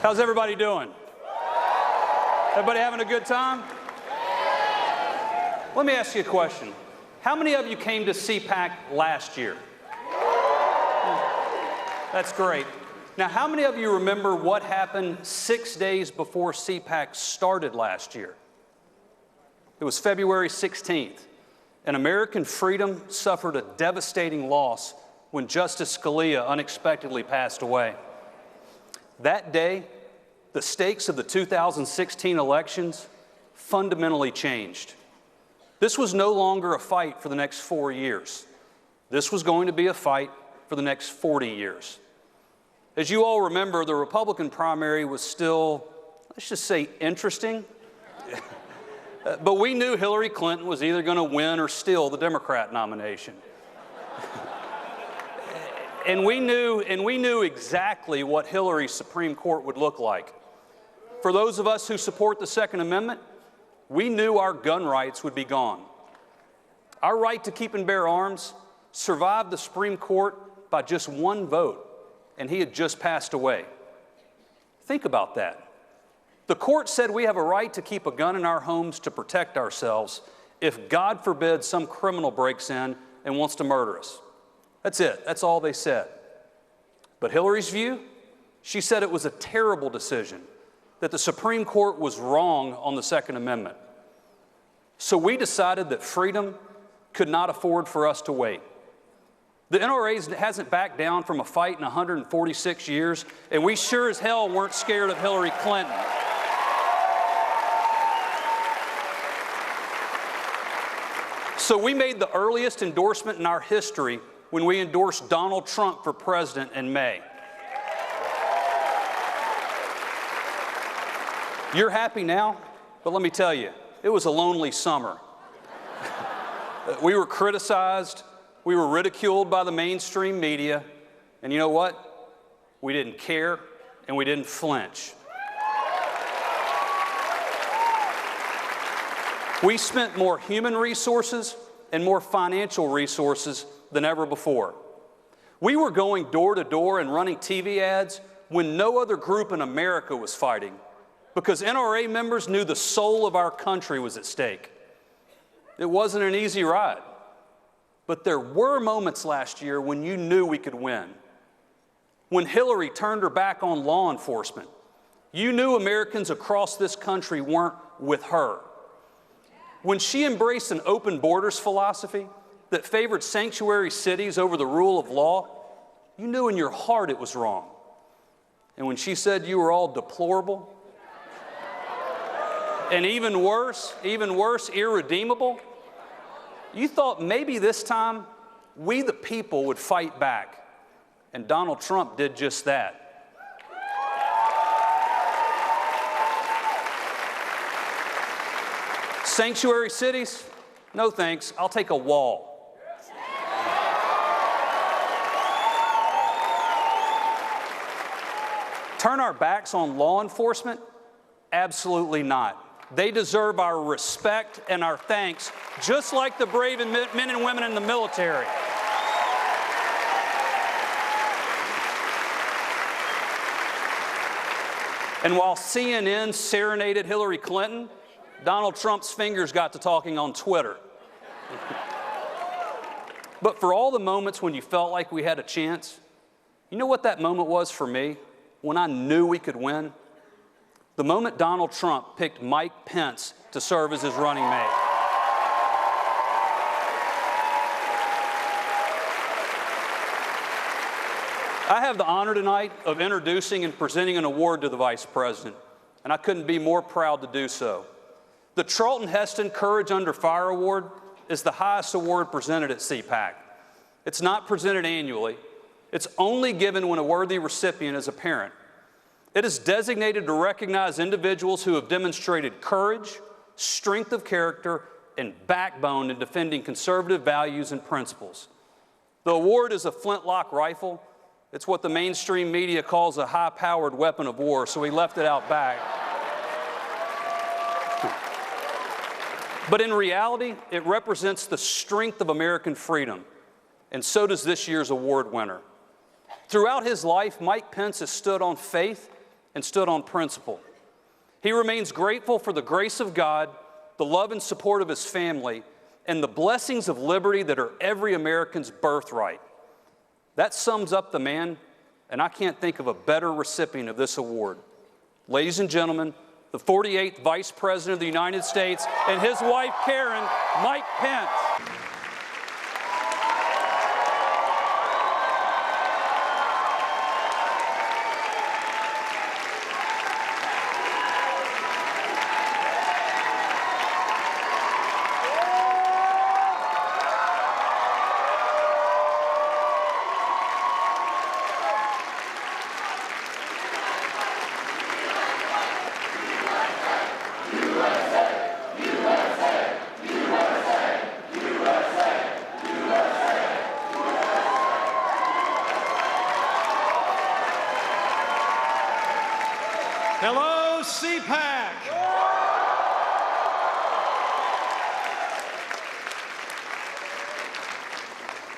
How's everybody doing? Everybody having a good time? Let me ask you a question. How many of you came to CPAC last year? That's great. Now, how many of you remember what happened 6 days before CPAC started last year? It was February 16th, and American freedom suffered a devastating loss when Justice Scalia unexpectedly passed away. That day, the stakes of the 2016 elections fundamentally changed. This was no longer a fight for the next 4 years. This was going to be a fight for the next 40 years. As you all remember, the Republican primary was still, let's just say, interesting. But we knew Hillary Clinton was either going to win or steal the Democrat nomination. And we knew exactly what Hillary's Supreme Court would look like. For those of us who support the Second Amendment, we knew our gun rights would be gone. Our right to keep and bear arms survived the Supreme Court by just one vote, and he had just passed away. Think about that. The court said we have a right to keep a gun in our homes to protect ourselves if, God forbid, some criminal breaks in and wants to murder us. That's it. That's all they said. But Hillary's view? She said it was a terrible decision, that the Supreme Court was wrong on the Second Amendment. So we decided that freedom could not afford for us to wait. The NRA hasn't backed down from a fight in 146 years, and we sure as hell weren't scared of Hillary Clinton. So we made the earliest endorsement in our history when we endorsed Donald Trump for president in May. You're happy now, but let me tell you, it was a lonely summer. We were criticized, we were ridiculed by the mainstream media, and you know what? We didn't care, and we didn't flinch. We spent more human resources and more financial resources than ever before. We were going door to door and running TV ads when no other group in America was fighting, because NRA members knew the soul of our country was at stake. It wasn't an easy ride, but there were moments last year when you knew we could win. When Hillary turned her back on law enforcement, you knew Americans across this country weren't with her. When she embraced an open borders philosophy that favored sanctuary cities over the rule of law, you knew in your heart it was wrong. And when she said you were all deplorable, and even worse, irredeemable, you thought maybe this time we the people would fight back. And Donald Trump did just that. Sanctuary cities? No thanks, I'll take a wall. Turn our backs on law enforcement? Absolutely not. They deserve our respect and our thanks, just like the brave men and women in the military. And while CNN serenaded Hillary Clinton, Donald Trump's fingers got to talking on Twitter. But for all the moments when you felt like we had a chance, you know what that moment was for me? When I knew we could win? The moment Donald Trump picked Mike Pence to serve as his running mate. I have the honor tonight of introducing and presenting an award to the Vice President, and I couldn't be more proud to do so. The Charlton Heston Courage Under Fire Award is the highest award presented at CPAC. It's not presented annually. It's only given when a worthy recipient is a parent. It is designated to recognize individuals who have demonstrated courage, strength of character, and backbone in defending conservative values and principles. The award is a flintlock rifle. It's what the mainstream media calls a high-powered weapon of war, so we left it out back. But in reality, it represents the strength of American freedom, and so does this year's award winner. Throughout his life, Mike Pence has stood on faith and stood on principle. He remains grateful for the grace of God, the love and support of his family, and the blessings of liberty that are every American's birthright. That sums up the man, and I can't think of a better recipient of this award. Ladies and gentlemen, the 48th Vice President of the United States and his wife, Karen, Mike Pence. Hello, CPAC.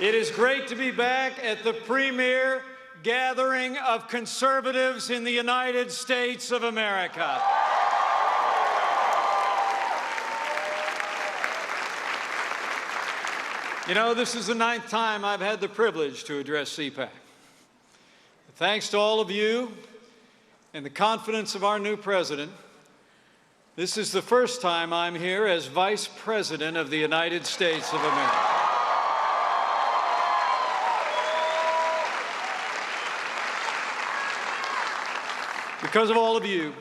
It is great to be back at the premier gathering of conservatives in the United States of America. You know, this is the 9th time I've had the privilege to address CPAC. Thanks to all of you and the confidence of our new president, this is the first time I'm here as Vice President of the United States of America. Because of all of you,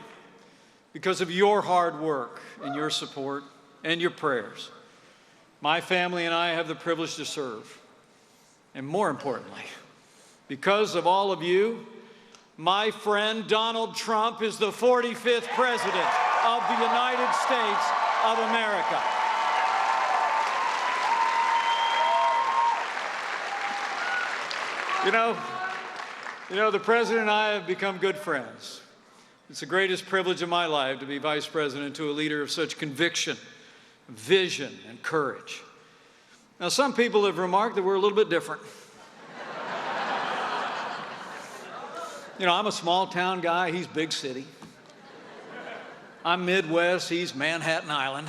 because of your hard work and your support and your prayers, my family and I have the privilege to serve. And more importantly, because of all of you, my friend Donald Trump is the 45th President of the United States of America. You know, the President and I have become good friends. It's the greatest privilege of my life to be Vice President to a leader of such conviction, vision, and courage. Now, some people have remarked that we're a little bit different. You know, I'm a small-town guy, he's big city. I'm Midwest, he's Manhattan Island.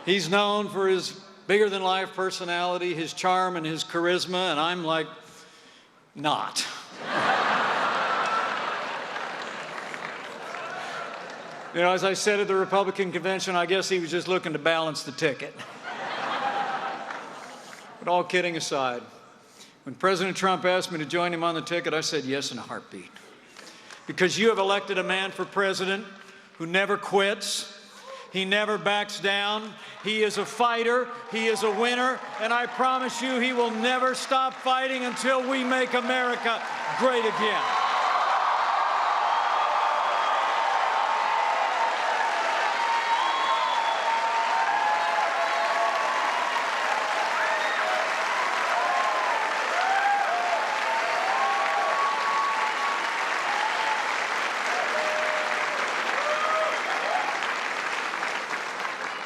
He's known for his bigger-than-life personality, his charm, and his charisma, and I'm like, not. You know, as I said at the Republican convention, I guess he was just looking to balance the ticket. But all kidding aside, when President Trump asked me to join him on the ticket, I said yes in a heartbeat. Because you have elected a man for president who never quits, he never backs down, he is a fighter, he is a winner, and I promise you he will never stop fighting until we make America great again.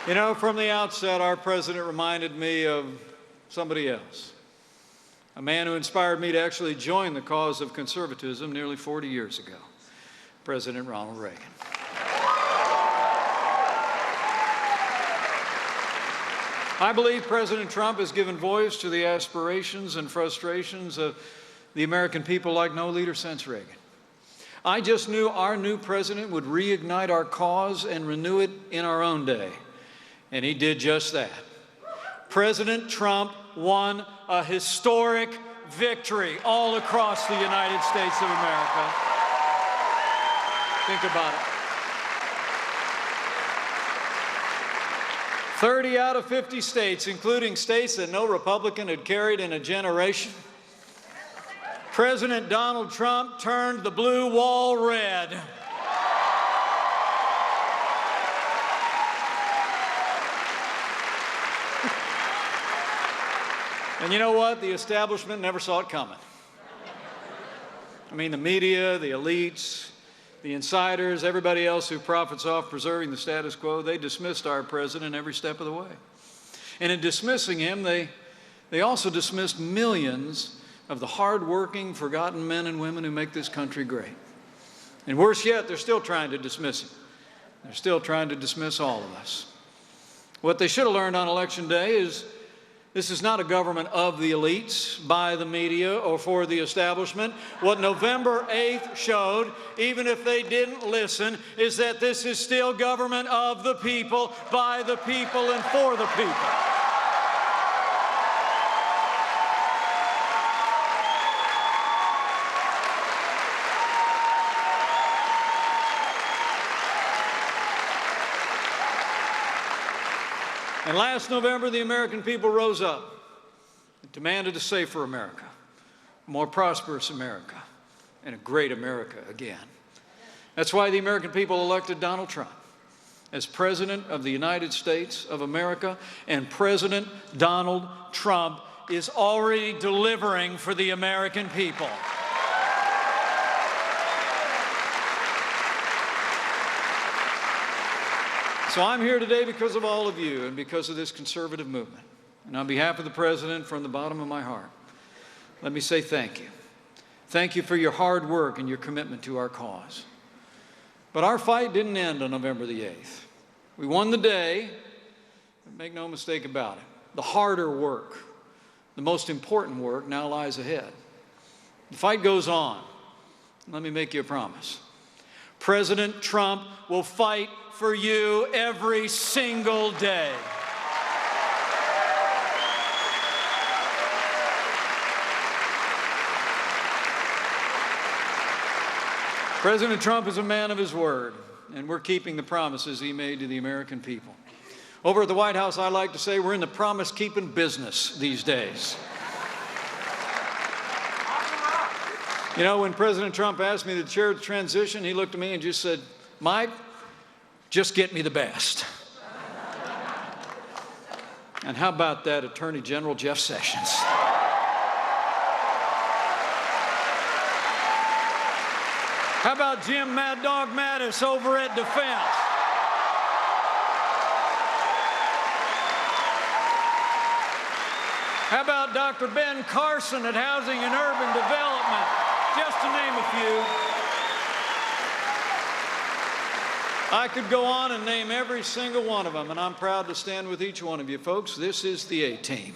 You know, from the outset, our president reminded me of somebody else, a man who inspired me to actually join the cause of conservatism nearly 40 years ago, President Ronald Reagan. I believe President Trump has given voice to the aspirations and frustrations of the American people like no leader since Reagan. I just knew our new president would reignite our cause and renew it in our own day. And he did just that. President Trump won a historic victory all across the United States of America. Think about it. 30 out of 50 states, including states that no Republican had carried in a generation, President Donald Trump turned the blue wall red. And you know what? The establishment never saw it coming. I mean, the media, the elites, the insiders, everybody else who profits off preserving the status quo, they dismissed our president every step of the way. And in dismissing him, they also dismissed millions of the hardworking, forgotten men and women who make this country great. And worse yet, they're still trying to dismiss him. They're still trying to dismiss all of us. What they should have learned on Election Day is this is not a government of the elites, by the media, or for the establishment. What November 8th showed, even if they didn't listen, is that this is still government of the people, by the people, and for the people. And last November, the American people rose up and demanded a safer America, a more prosperous America, and a great America again. That's why the American people elected Donald Trump as President of the United States of America, and President Donald Trump is already delivering for the American people. So I'm here today because of all of you and because of this conservative movement. And on behalf of the President, from the bottom of my heart, let me say thank you. Thank you for your hard work and your commitment to our cause. But our fight didn't end on November the 8th. We won the day, but make no mistake about it. The harder work, the most important work now lies ahead. The fight goes on. Let me make you a promise. President Trump will fight for you every single day. President Trump is a man of his word, and we're keeping the promises he made to the American people. Over at the White House, I like to say we're in the promise-keeping business these days. You know, when President Trump asked me to chair the transition, he looked at me and just said, "Mike, just get me the best." And how about that, Attorney General Jeff Sessions? How about Jim Mad Dog Mattis over at Defense? How about Dr. Ben Carson at Housing and Urban Development? Just to name a few. I could go on and name every single one of them, and I'm proud to stand with each one of you folks. This is the A-Team.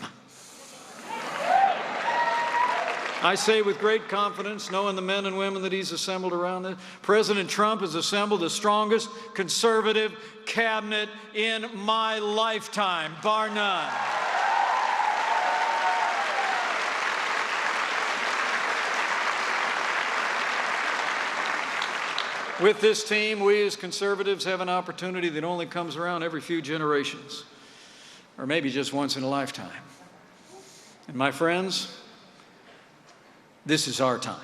I say with great confidence, knowing the men and women that he's assembled around it, President Trump has assembled the strongest conservative cabinet in my lifetime, bar none. With this team, we as conservatives have an opportunity that only comes around every few generations, or maybe just once in a lifetime. And my friends, this is our time.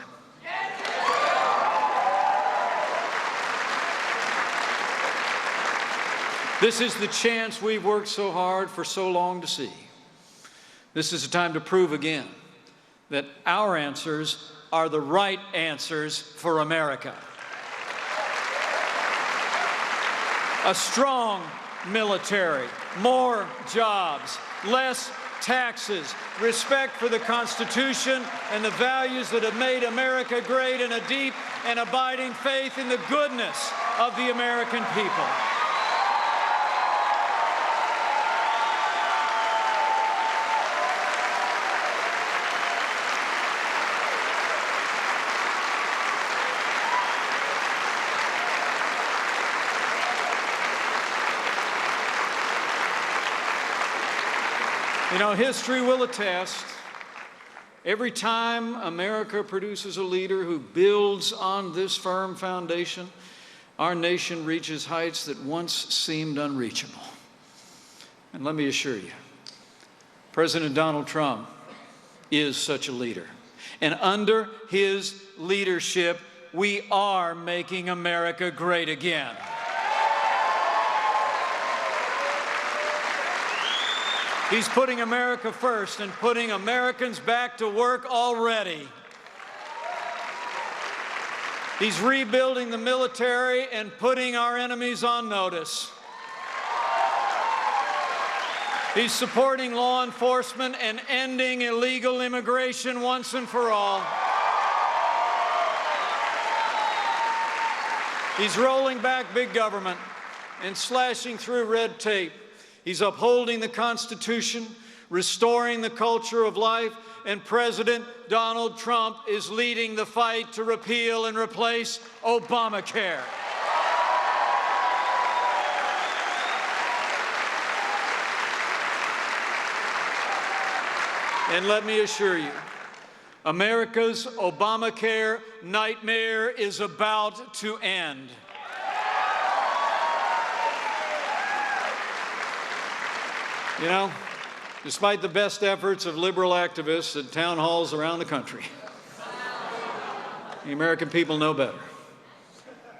This is the chance we've worked so hard for so long to see. This is a time to prove again that our answers are the right answers for America. A strong military, more jobs, less taxes, respect for the Constitution and the values that have made America great, and a deep and abiding faith in the goodness of the American people. You know, history will attest, every time America produces a leader who builds on this firm foundation, our nation reaches heights that once seemed unreachable. And let me assure you, President Donald Trump is such a leader. And under his leadership, we are making America great again. He's putting America first and putting Americans back to work already. He's rebuilding the military and putting our enemies on notice. He's supporting law enforcement and ending illegal immigration once and for all. He's rolling back big government and slashing through red tape. He's upholding the Constitution, restoring the culture of life, and President Donald Trump is leading the fight to repeal and replace Obamacare. And let me assure you, America's Obamacare nightmare is about to end. You know, despite the best efforts of liberal activists at town halls around the country, the American people know better.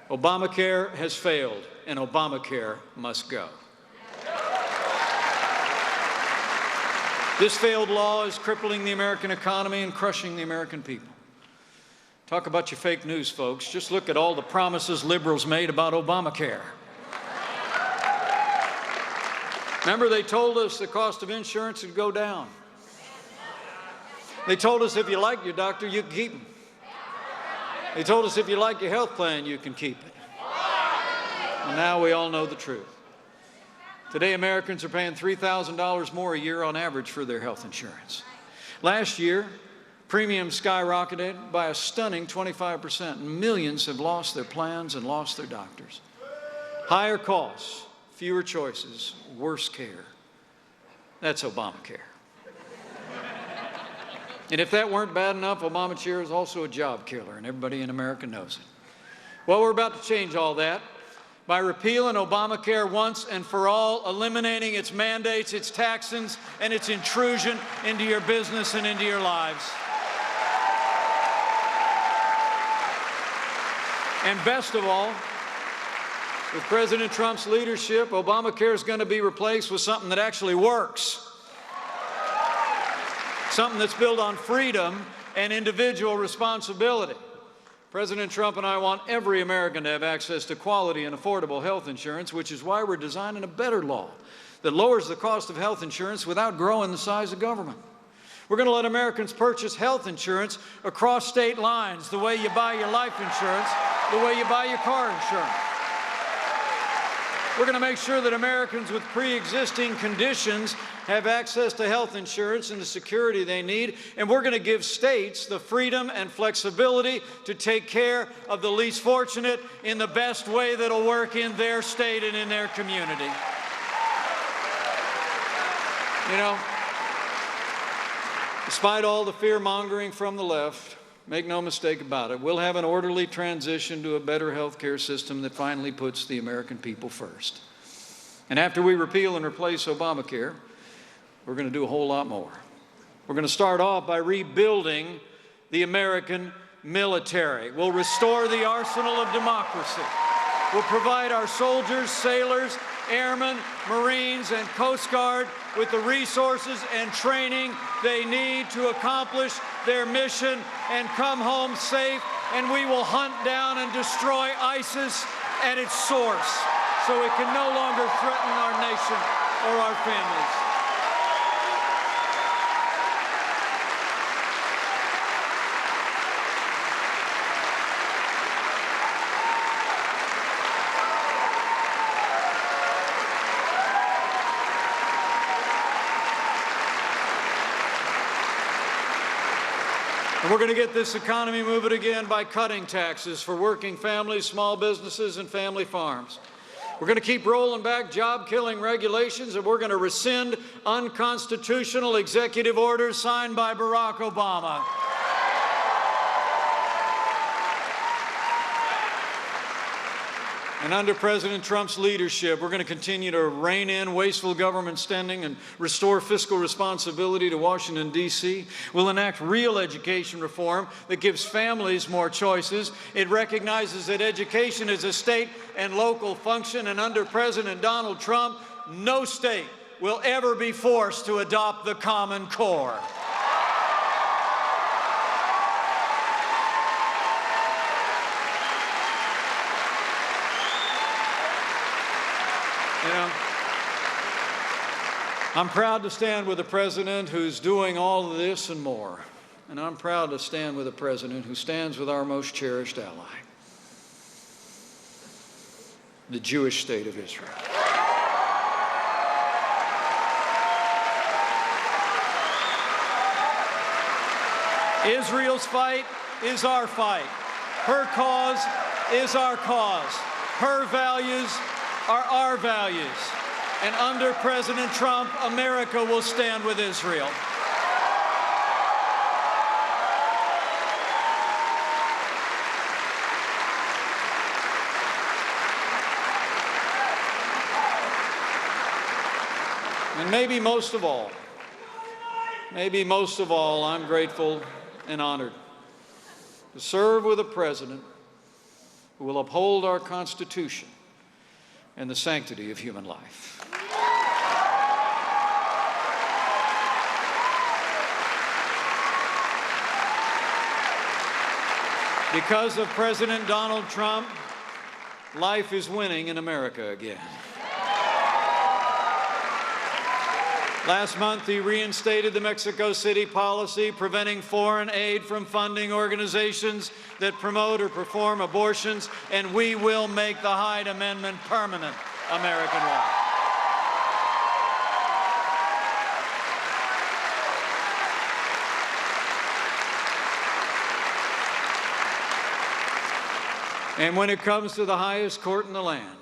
Obamacare has failed, and Obamacare must go. This failed law is crippling the American economy and crushing the American people. Talk about your fake news, folks. Just look at all the promises liberals made about Obamacare. Remember, they told us the cost of insurance would go down. They told us if you like your doctor, you can keep him. They told us if you like your health plan, you can keep it. And now we all know the truth. Today, Americans are paying $3,000 more a year on average for their health insurance. Last year, premiums skyrocketed by a stunning 25%, and millions have lost their plans and lost their doctors. Higher costs, fewer choices, worse care. That's Obamacare. And if that weren't bad enough, Obamacare is also a job killer, and everybody in America knows it. Well, we're about to change all that by repealing Obamacare once and for all, eliminating its mandates, its taxes, and its intrusion into your business and into your lives. And best of all, with President Trump's leadership, Obamacare is going to be replaced with something that actually works. Something that's built on freedom and individual responsibility. President Trump and I want every American to have access to quality and affordable health insurance, which is why we're designing a better law that lowers the cost of health insurance without growing the size of government. We're going to let Americans purchase health insurance across state lines, the way you buy your life insurance, the way you buy your car insurance. We're going to make sure that Americans with pre-existing conditions have access to health insurance and the security they need, and we're going to give states the freedom and flexibility to take care of the least fortunate in the best way that'll work in their state and in their community. You know, despite all the fear-mongering from the left, make no mistake about it, we'll have an orderly transition to a better health care system that finally puts the American people first. And after we repeal and replace Obamacare, we're going to do a whole lot more. We're going to start off by rebuilding the American military. We'll restore the arsenal of democracy. We'll provide our soldiers, sailors, airmen, Marines, and Coast Guard with the resources and training they need to accomplish their mission and come home safe, and we will hunt down and destroy ISIS at its source so it can no longer threaten our nation or our families. And we're going to get this economy moving again by cutting taxes for working families, small businesses, and family farms. We're going to keep rolling back job-killing regulations, and we're going to rescind unconstitutional executive orders signed by Barack Obama. And under President Trump's leadership, we're going to continue to rein in wasteful government spending and restore fiscal responsibility to Washington, D.C. We'll enact real education reform that gives families more choices. It recognizes that education is a state and local function, and under President Donald Trump, no state will ever be forced to adopt the Common Core. You know, I'm proud to stand with a president who's doing all of this and more. And I'm proud to stand with a president who stands with our most cherished ally. the Jewish state of Israel. Israel's fight is our fight. Her cause is our cause. Her values are our values. And under President Trump, America will stand with Israel. And maybe most of all, I'm grateful and honored to serve with a president who will uphold our Constitution and the sanctity of human life. Because of President Donald Trump, life is winning in America again. Last month, he reinstated the Mexico City policy preventing foreign aid from funding organizations that promote or perform abortions, and we will make the Hyde Amendment permanent American law. And when it comes to the highest court in the land,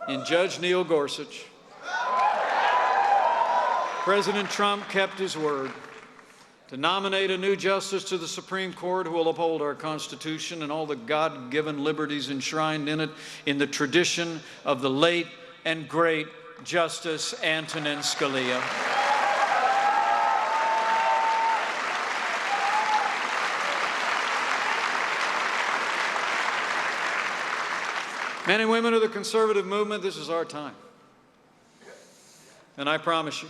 in Judge Neil Gorsuch, President Trump kept his word to nominate a new justice to the Supreme Court who will uphold our Constitution and all the God-given liberties enshrined in it in the tradition of the late and great Justice Antonin Scalia. Men and women of the conservative movement, this is our time. And I promise you,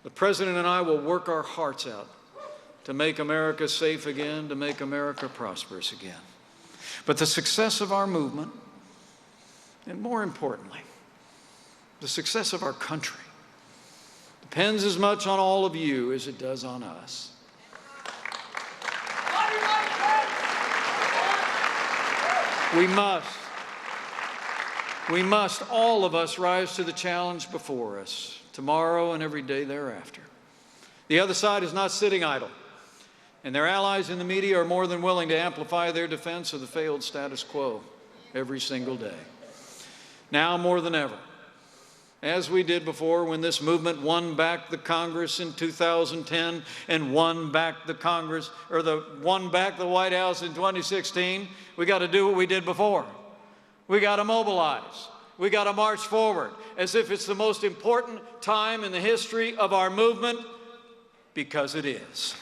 the President and I will work our hearts out to make America safe again, to make America prosperous again. But the success of our movement, and more importantly, the success of our country, depends as much on all of you as it does on us. We must, all of us, rise to the challenge before us, tomorrow and every day thereafter. The other side is not sitting idle, and their allies in the media are more than willing to amplify their defense of the failed status quo every single day. Now more than ever, as we did before when this movement won back the Congress in 2010 and won back the White House in 2016, we got to do what we did before. We got to mobilize. We got to march forward as if it's the most important time in the history of our movement, because it is.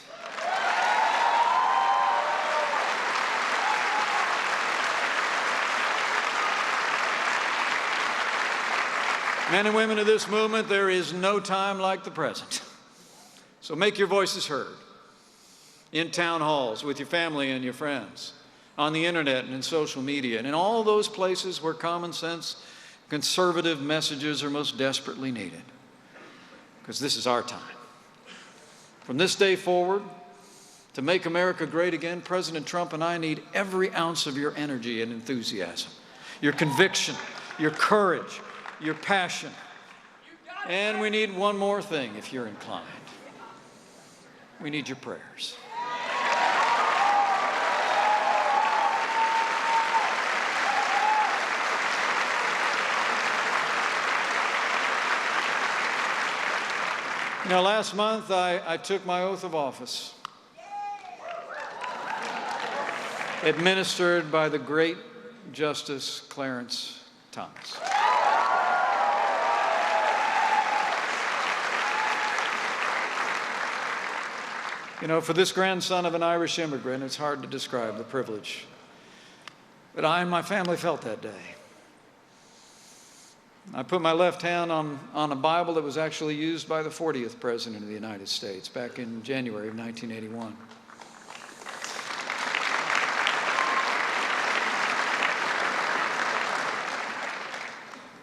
Men and women of this movement, there is no time like the present. So make your voices heard in town halls, with your family and your friends, on the internet and in social media, and in all those places where common sense, conservative messages are most desperately needed. Because this is our time. From this day forward, to make America great again, President Trump and I need every ounce of your energy and enthusiasm, your conviction, your courage, your passion. And we need one more thing, if you're inclined. We need your prayers. You know, last month I took my oath of office, administered by the great Justice Clarence Thomas. You know, for this grandson of an Irish immigrant, it's hard to describe the privilege that I and my family felt that day. I put my left hand on a Bible that was actually used by the 40th President of the United States back in January of 1981.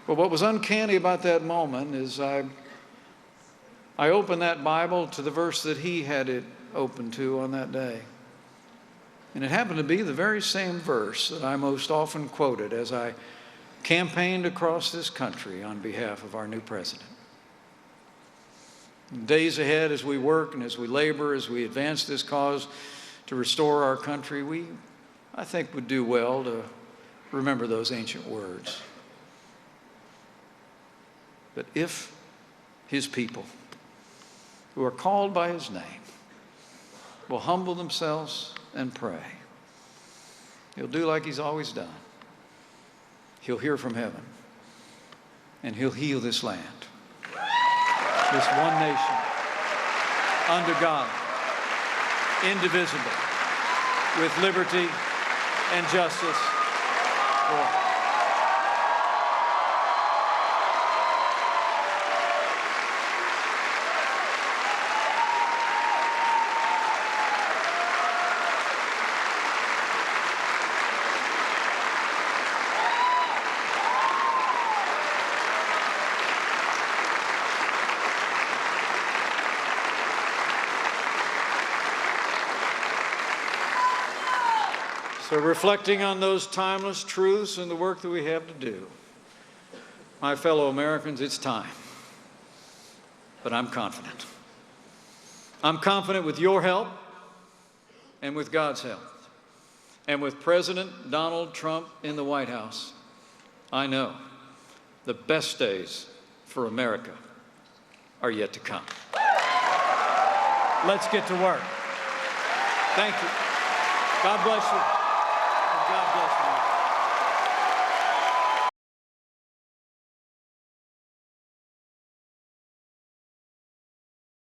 But what was uncanny about that moment is I opened that Bible to the verse that he had it open to on that day. And it happened to be the very same verse that I most often quoted as I campaigned across this country on behalf of our new president. In days ahead, as we work and as we labor, as we advance this cause to restore our country, we, I think, would do well to remember those ancient words. But if his people, who are called by his name, will humble themselves and pray, he'll do like he's always done. He'll hear from heaven, and he'll heal this land, this one nation, under God, indivisible, with liberty and justice for all. So reflecting on those timeless truths and the work that we have to do, my fellow Americans, it's time. But I'm confident. I'm confident with your help and with God's help. And with President Donald Trump in the White House, I know the best days for America are yet to come. Let's get to work. Thank you. God bless you.